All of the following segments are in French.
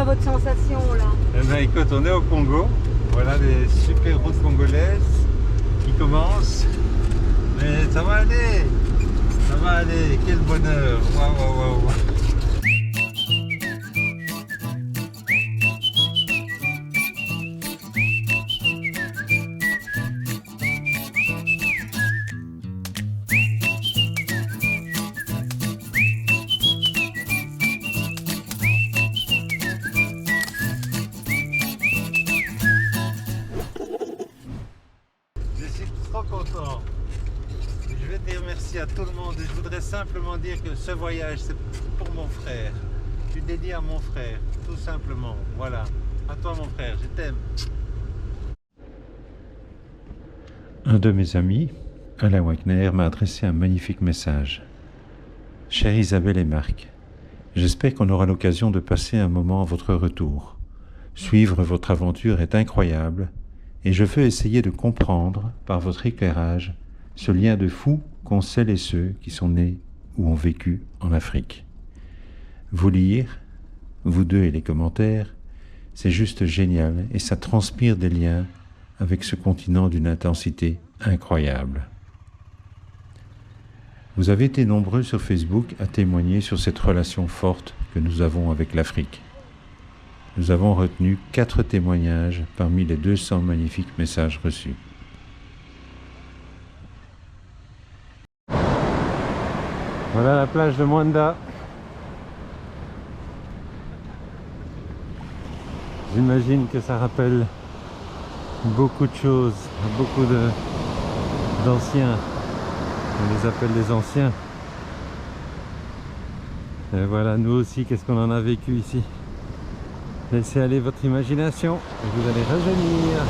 votre sensation là? Eh bien écoute, on est au Congo. Voilà les super routes congolaises qui commencent. Mais ça va aller. Ça va aller. Quel bonheur. Waouh, waouh, waouh. Je suis trop content. Je vais dire merci à tout le monde. Je voudrais simplement dire que ce voyage, c'est pour mon frère. Je dédie à mon frère, tout simplement. Voilà. À toi, mon frère, je t'aime. Un de mes amis, Alain Wagner, m'a adressé un magnifique message. Chère Isabelle et Marc, j'espère qu'on aura l'occasion de passer un moment à votre retour. Suivre votre aventure est incroyable et je veux essayer de comprendre, par votre éclairage, ce lien de fou qu'ont celles et ceux qui sont nés ou ont vécu en Afrique. Vous lire, vous deux et les commentaires, c'est juste génial et ça transpire des liens avec ce continent d'une intensité incroyable. Vous avez été nombreux sur Facebook à témoigner sur cette relation forte que nous avons avec l'Afrique. Nous avons retenu 4 témoignages parmi les 200 magnifiques messages reçus. Voilà la plage de Mwanda. J'imagine que ça rappelle beaucoup de choses, beaucoup d'anciens. On les appelle les anciens. Et voilà, nous aussi, qu'est-ce qu'on en a vécu ici. Laissez aller votre imagination et vous allez rajeunir.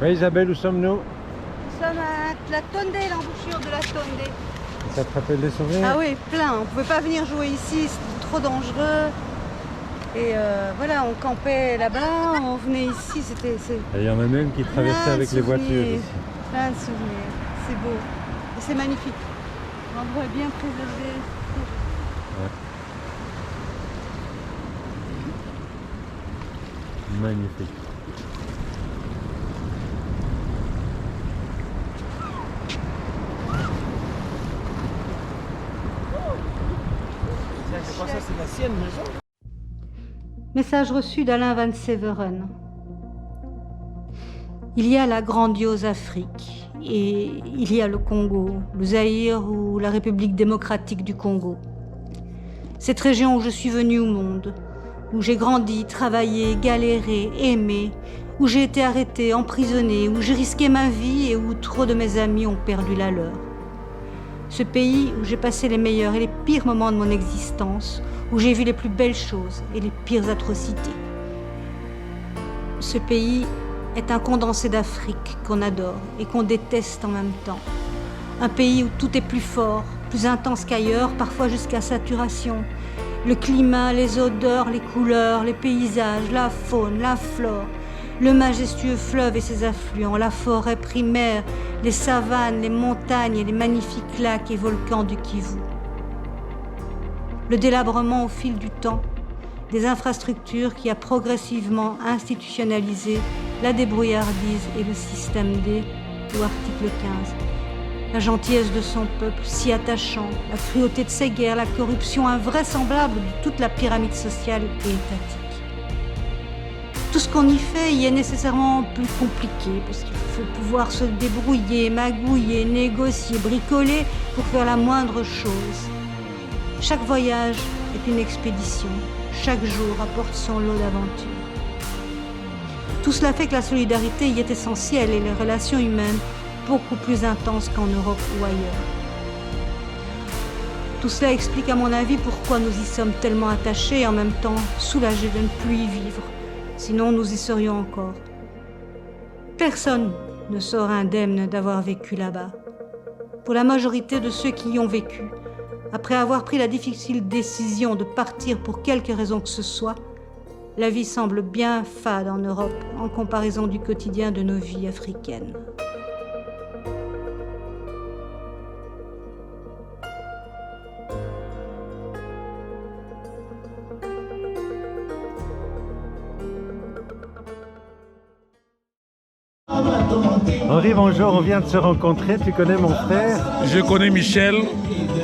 Oui Isabelle, où sommes-nous? Nous sommes à la Tondé, l'embouchure de la Tondé. Ça te rappelle des souvenirs? Ah oui, plein. On ne pouvait pas venir jouer ici, c'était trop dangereux. Et voilà, on campait là-bas, on venait ici, c'était... Il y en a même qui traversaient avec les voitures aussi. Plein de souvenirs, c'est beau. Et c'est magnifique. L'endroit est bien préservé. Ouais. Magnifique. Je crois que ça c'est la sienne maison. Message reçu d'Alain Van Severen. Il y a la grandiose Afrique et il y a le Congo, le Zaïre ou la République démocratique du Congo. Cette région où je suis venue au monde, où j'ai grandi, travaillé, galéré, aimé, où j'ai été arrêtée, emprisonnée, où j'ai risqué ma vie et où trop de mes amis ont perdu la leur. Ce pays où j'ai passé les meilleurs et les pires moments de mon existence, où j'ai vu les plus belles choses et les pires atrocités. Ce pays est un condensé d'Afrique qu'on adore et qu'on déteste en même temps. Un pays où tout est plus fort, plus intense qu'ailleurs, parfois jusqu'à saturation. Le climat, les odeurs, les couleurs, les paysages, la faune, la flore, le majestueux fleuve et ses affluents, la forêt primaire, les savanes, les montagnes et les magnifiques lacs et volcans du Kivu. Le délabrement au fil du temps, des infrastructures qui a progressivement institutionnalisé la débrouillardise et le système D, ou article 15. La gentillesse de son peuple, si attachant, la cruauté de ses guerres, la corruption invraisemblable de toute la pyramide sociale et étatique. Tout ce qu'on y fait y est nécessairement plus compliqué, parce qu'il faut pouvoir se débrouiller, magouiller, négocier, bricoler pour faire la moindre chose. Chaque voyage est une expédition, chaque jour apporte son lot d'aventures. Tout cela fait que la solidarité y est essentielle et les relations humaines beaucoup plus intenses qu'en Europe ou ailleurs. Tout cela explique à mon avis pourquoi nous y sommes tellement attachés et en même temps soulagés de ne plus y vivre. Sinon, nous y serions encore. Personne ne sort indemne d'avoir vécu là-bas. Pour la majorité de ceux qui y ont vécu, après avoir pris la difficile décision de partir pour quelque raison que ce soit, la vie semble bien fade en Europe en comparaison du quotidien de nos vies africaines. Henri, bonjour, on vient de se rencontrer, tu connais mon frère? Je connais Michel,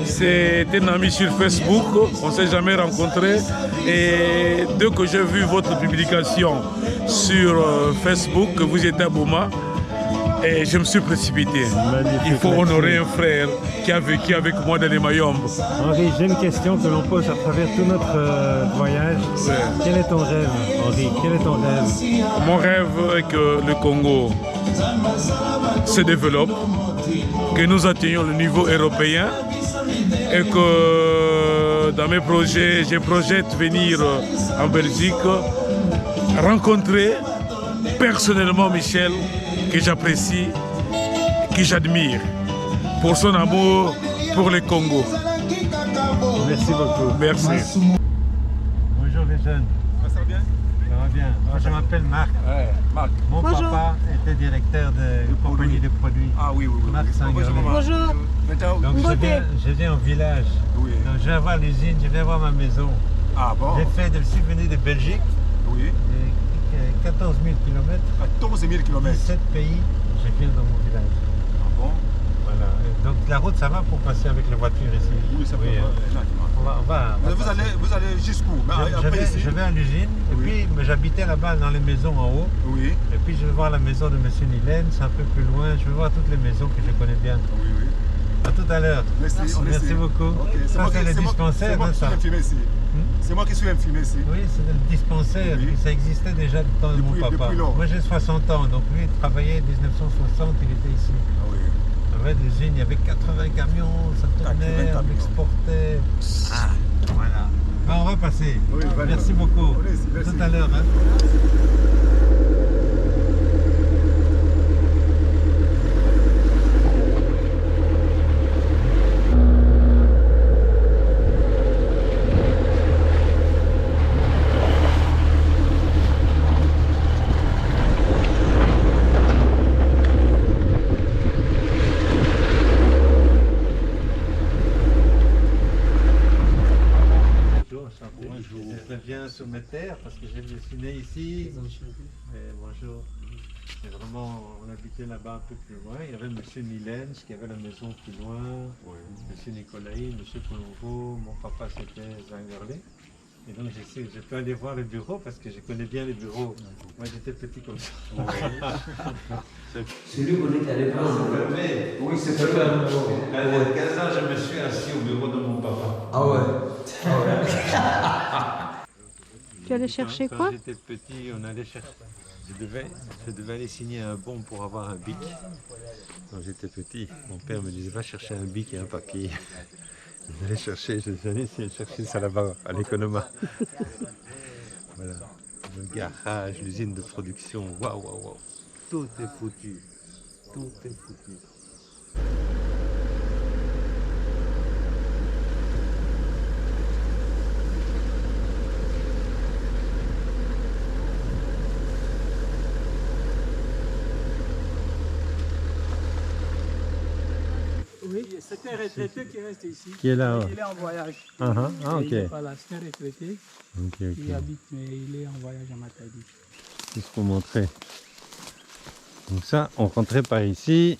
c'est un ami sur Facebook, on ne s'est jamais rencontrés. Et dès que j'ai vu votre publication sur Facebook, que vous étiez à Boma, et je me suis précipité. Magnifique, il faut merci. honorer un frère qui a vécu avec moi dans les Mayombe. Henri, j'ai une question que l'on pose à travers tout notre voyage. Ouais. Quel est ton rêve, Henri? Quel est ton rêve? Mon rêve est que le Congo se développe, que nous atteignions le niveau européen et que dans mes projets, je projette venir en Belgique, rencontrer personnellement Michel, que j'apprécie, que j'admire, pour son amour pour le Congo. Merci beaucoup. Merci. Bonjour les jeunes. Ça va bien? Ça va bien. Moi, je m'appelle Marc. Ouais, Marc. Mon Bonjour. papa était directeur de compagnie de produits. Ah oui, oui, oui. Marc Saint-Germain. Bonjour. Maintenant, Donc je viens au village. oui. Donc, je vais voir l'usine, je viens voir ma maison. Ah bon? Je suis venu de Belgique, Oui. et 14 000 km, 14 000 km. 17 pays, je viens dans mon village. Ah bon? Voilà. Et donc la route ça va pour passer avec la voiture ici? Oui, ça peut. hein. Gentiment. On va Mais passer. vous allez jusqu'où? Mais Je après ici? vais à l'usine, et Oui. puis mais j'habitais là-bas dans les maisons en haut. Oui. Et puis je vais voir la maison de M. Nilène, c'est un peu plus loin. Je vais voir toutes les maisons que je connais bien. Oui, oui. À tout à l'heure. Merci, on Merci essaie. beaucoup. Ok, Ça c'est le dispensaire, C'est moi hein, qui ça. suis infirmier ici. C'est moi qui suis infirmier ici. Oui, c'est le dispensaire. Oui. Ça existait déjà du temps de mon Depuis- papa. depuis lors. Moi j'ai 60 ans, donc lui il travaillait en 1960, il était ici. Ah oui. Il y avait des usines, il y avait 80 camions, ça 80 tournait, on camions. exportait. Ah, voilà. Ben, on va passer. Oui, voilà. Merci beaucoup. On est ici, merci. Tout à l'heure. Hein. Je reviens sur mes terres parce que je suis né ici. Bonjour. Et vraiment, on habitait là-bas un peu plus loin. Il y avait M. Nilens qui avait la maison plus loin, M. Nicolaï, M. Colombo, mon papa c'était Zangerlé. Et donc je peux aller voir le bureau parce que je connais bien les bureaux. Moi j'étais petit comme ça. Celui qu'on est allé voir. Oui, c'est fermé. À 15 ans, je me suis assis au bureau de mon papa. Ah ouais. Tu allais chercher Quand quoi? j'étais petit, on allait chercher. Je devais aller signer un bon pour avoir un bic. Quand j'étais petit, mon père me disait va chercher un bic et un papier. J'allais chercher ça là-bas, à l'économa. Voilà. Le garage, l'usine de production, waouh, waouh, waouh. Tout est foutu. Tout est foutu. Oui, c'est un retraité qui reste ici. Qui est là? Il est en voyage. Ah, Il est ok. pas là, c'est un retraité Ok, qui habite, mais il est en voyage à Matadi. Juste pour montrer. Donc ça, on rentrait par ici.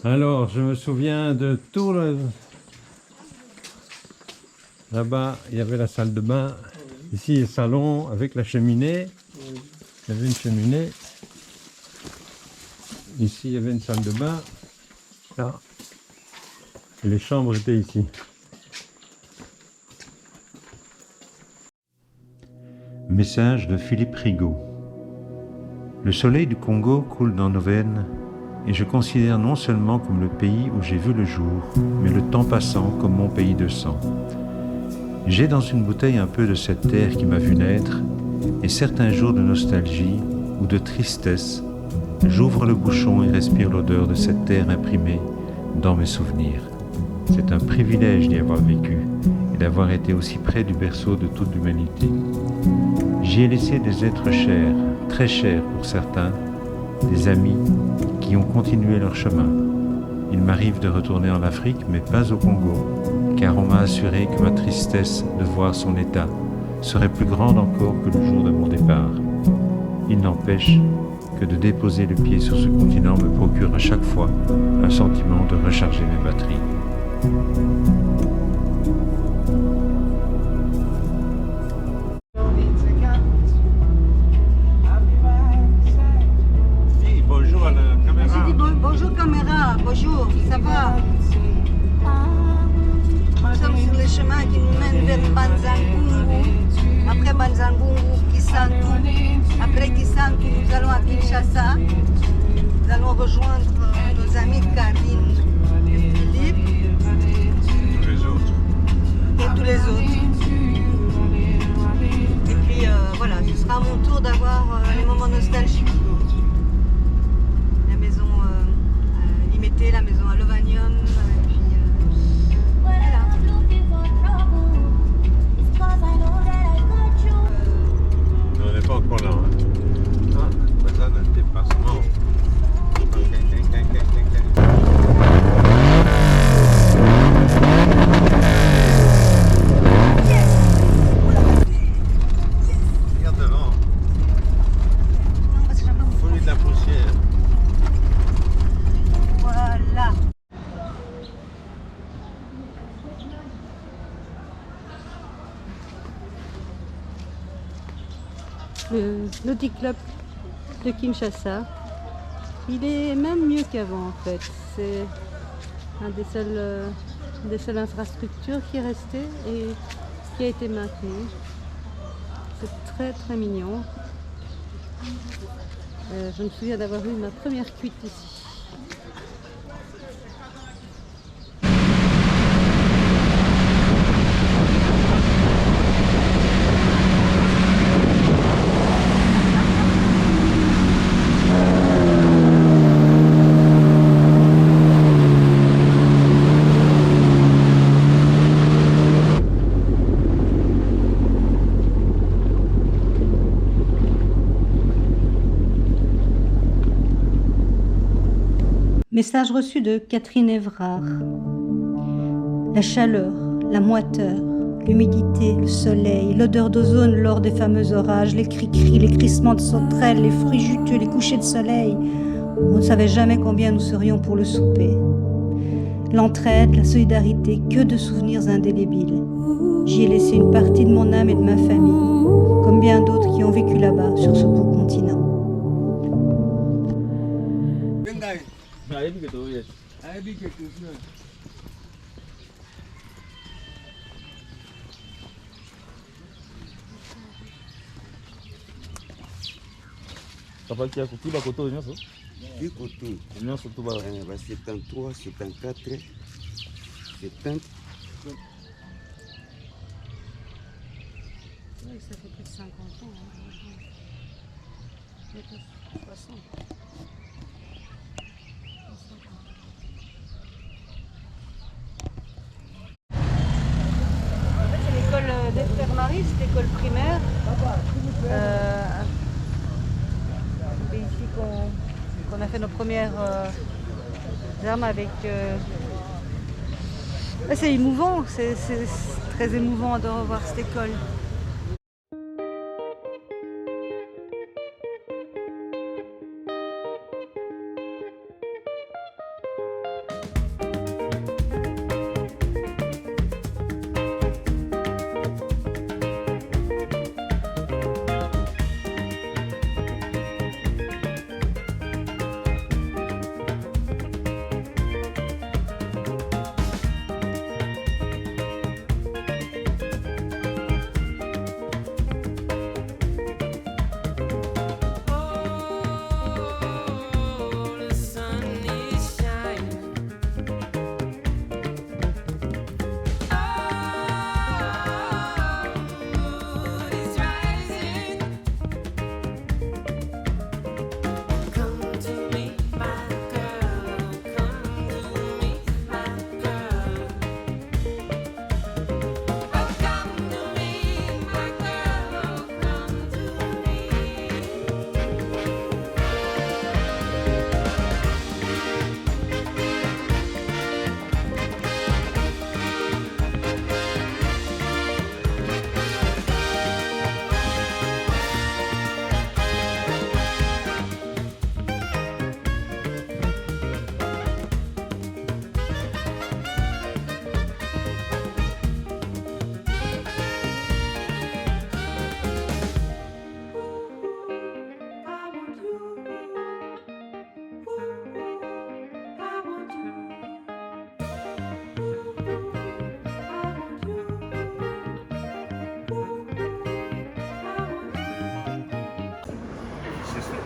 Alors, je me souviens de tout le... Là-bas, il y avait la salle de bain. Ici, le salon avec la cheminée. Il y avait une cheminée. Ici, il y avait une salle de bain. Là. Et les chambres étaient ici. Message de Philippe Rigaud. Le soleil du Congo coule dans nos veines et je considère non seulement comme le pays où j'ai vu le jour, mais le temps passant comme mon pays de sang. J'ai dans une bouteille un peu de cette terre qui m'a vu naître et certains jours de nostalgie ou de tristesse, j'ouvre le bouchon et respire l'odeur de cette terre imprimée dans mes souvenirs. C'est un privilège d'y avoir vécu et d'avoir été aussi près du berceau de toute l'humanité. J'y ai laissé des êtres chers, très chers pour certains, des amis qui ont continué leur chemin. Il m'arrive de retourner en Afrique, mais pas au Congo, car on m'a assuré que ma tristesse de voir son état serait plus grande encore que le jour de mon départ. Il n'empêche que de déposer le pied sur ce continent me procure à chaque fois un sentiment de recharger mes batteries. Dis bonjour à la caméra. J'ai dit bonjour caméra, bonjour, ça va? Nous sommes sur le chemin qui nous mène vers Banzangungu. Après Banzangungu, Kisantu. Après Kisantu, nous allons à Kinshasa. Nous allons rejoindre nos amis Karine et Philippe. Tous les autres. Et tous les autres. Et puis voilà, ce sera à mon tour d'avoir les moments nostalgiques. La maison limitée, la maison à Lovanium, et puis voilà. On n'est pas encore là. Hein. Ah, ça, un dépassement. Regarde devant. Non, parce que j'aime pas Il faut lui de la poussière. Voilà. Le Nautic Club de Kinshasa, il est même mieux qu'avant en fait. C'est un des seules infrastructures qui est resté et qui a été maintenu. C'est très très mignon. Je me souviens d'avoir eu ma première cuite ici. Message reçu de Catherine Évrard. La chaleur, la moiteur, l'humidité, le soleil, l'odeur d'ozone lors des fameux orages, les cris-cris, les crissements de sauterelles, les fruits juteux, les couchers de soleil. On ne savait jamais combien nous serions pour le souper. L'entraide, la solidarité, que de souvenirs indélébiles. J'y ai laissé une partie de mon âme et de ma famille, comme bien d'autres qui ont vécu là-bas, sur ce beau continent. Kapaki ya kukiba koto nyonso Bikoto, nyonso to ba 73, 74, 70. Oui, ça fait plus de 50 ans. Hein. 60. C'est l'école d'Esther Marie, c'est l'école primaire. C'est ici qu'on a fait nos premières armes avec. C'est émouvant, c'est très émouvant de revoir cette école.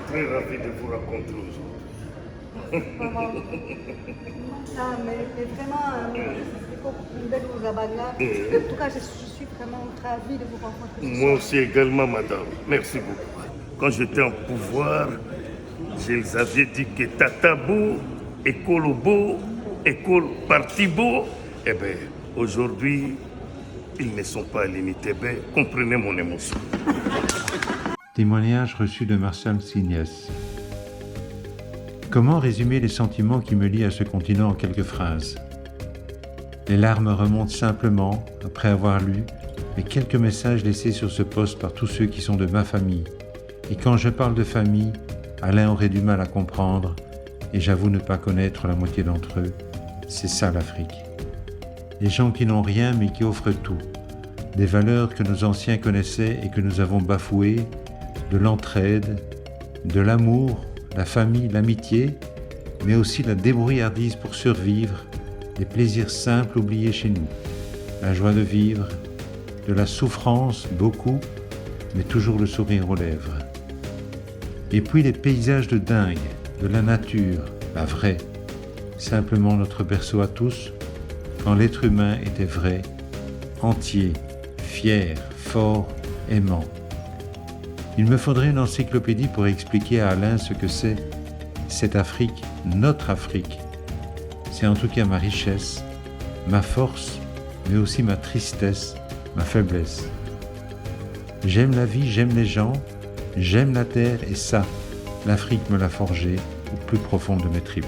très ravi de vous rencontrer aujourd'hui. mais vraiment, en tout cas, je suis vraiment ravie de vous rencontrer. Moi aussi également, madame. Merci beaucoup. Quand j'étais en pouvoir, je les avais dit que Tatabo, école beau, école parti beau. Eh bien, aujourd'hui, ils ne sont pas à l'unité. Comprenez mon émotion. Témoignage reçu de Marcel Signès. Comment résumer les sentiments qui me lient à ce continent en quelques phrases? Les larmes remontent simplement après avoir lu les quelques messages laissés sur ce poste par tous ceux qui sont de ma famille. Et quand je parle de famille, Alain aurait du mal à comprendre, et j'avoue ne pas connaître la moitié d'entre eux. C'est ça l'Afrique. Des gens qui n'ont rien mais qui offrent tout. Des valeurs que nos anciens connaissaient et que nous avons bafouées, de l'entraide, de l'amour, la famille, l'amitié, mais aussi la débrouillardise pour survivre, des plaisirs simples oubliés chez nous, la joie de vivre, de la souffrance, beaucoup, mais toujours le sourire aux lèvres. Et puis les paysages de dingue, de la nature, la vraie, simplement notre berceau à tous, quand l'être humain était vrai, entier, fier, fort, aimant. Il me faudrait une encyclopédie pour expliquer à Alain ce que c'est cette Afrique, notre Afrique. C'est en tout cas ma richesse, ma force, mais aussi ma tristesse, ma faiblesse. J'aime la vie, j'aime les gens, j'aime la terre et ça, l'Afrique me l'a forgé au plus profond de mes tripes.